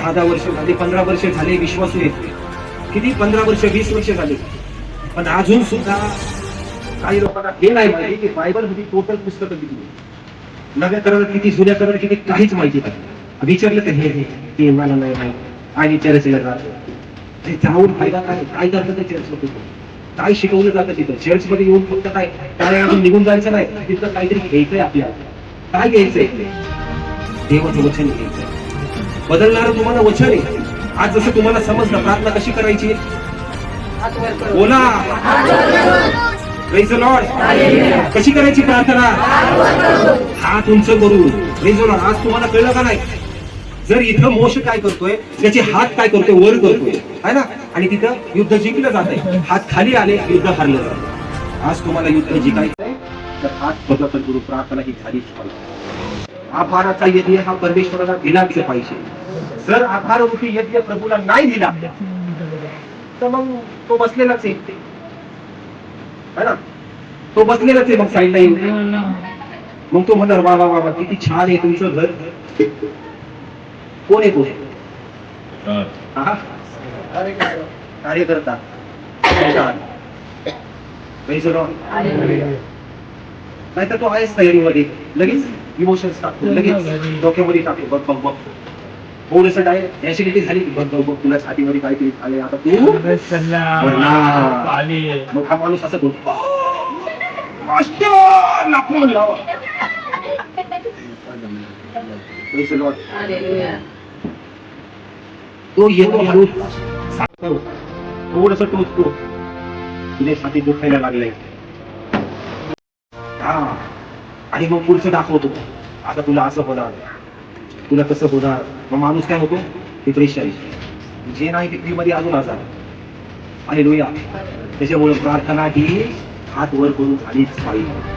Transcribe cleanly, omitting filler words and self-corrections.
10-10 वर्ष झाले, 15 वर्ष झाले, विश्वासू येते किती 15 वर्ष 20 वर्ष झाले, पण अजून सुद्धा काही लोकांना हे नाही माहिती की बायबल मध्ये टोटल पुस्तकं किती, नव्या करारात किती, जुन्या करारात किती, काहीच माहिती नाही. विचारलं तर हे मला नाही माहिती. आणि चर्चला जातो, जाऊन फायदा काय, काय करतं ते चर्च मध्ये, काय शिकवलं जातं तिथं चर्च मध्ये येऊन, फक्त काय काय अजून निघून जायचं नाही, तिथं काहीतरी घ्यायचंय आपल्याला. काय घ्यायचंय? देवाचं वचन घ्यायचंय. बदलणारं तुम्हाला वचन आहे. आज जसं तुम्हाला समजलं प्रार्थना कशी करायची, बोला प्रेज द लॉर्ड. कशी करायची प्रार्थना, हात उंच करून. Praise the Lord. आज तुम्हाला कळलं का नाही, जर इथं मोश काय करतोय, त्याचे हात काय करतोय, वर करतोय है ना, आणि तिथं युद्ध जिंकलं जात आहे, हात खाली आले युद्ध हारलं जात. आज तुम्हाला युद्ध जिंकायचंय तर हात बदलत करून प्रार्थना ही झालीच पाहिजे. आभाराचा यज्ञ हा परमेश्वराला दिलाच पाहिजे. जर आभाररूपी यज्ञ प्रभूला नाही दिला तर मग तो बसलेलाच आहे है ना, तो बसलेलाच आहे. मग साईडला येऊन मग तो म्हणणार वा वा वा किती छान आहे तुमचं घर. कोण आहे कोण कार्यकर्ता, नाही तर तो आहेच तयारीमध्ये, लगेच इमोशन्स टाकतो, लगेच डोक्यामध्ये टाकतो, बघ बघ बघ थोडस डायरेक्ट ऍसिडिटी झाली, बघ बघ बघ तुला छातीमध्ये काहीतरी आले, आता तू मग हा माणूस असं बोलतो तो येतो हळू थोडस टोचतो, तुझ्या छाती दुखायला लागलंय, आणि मग पुढचं दाखवतो, आता तुला असं होणार, तुला कसं होणार. मग माणूस काय होतो, डिप्रेशन, जे नाही ते मध्ये अजून आजार. आणि लोया त्याच्यामुळे प्रार्थना ही हात वर करून झालीच पाहिजे.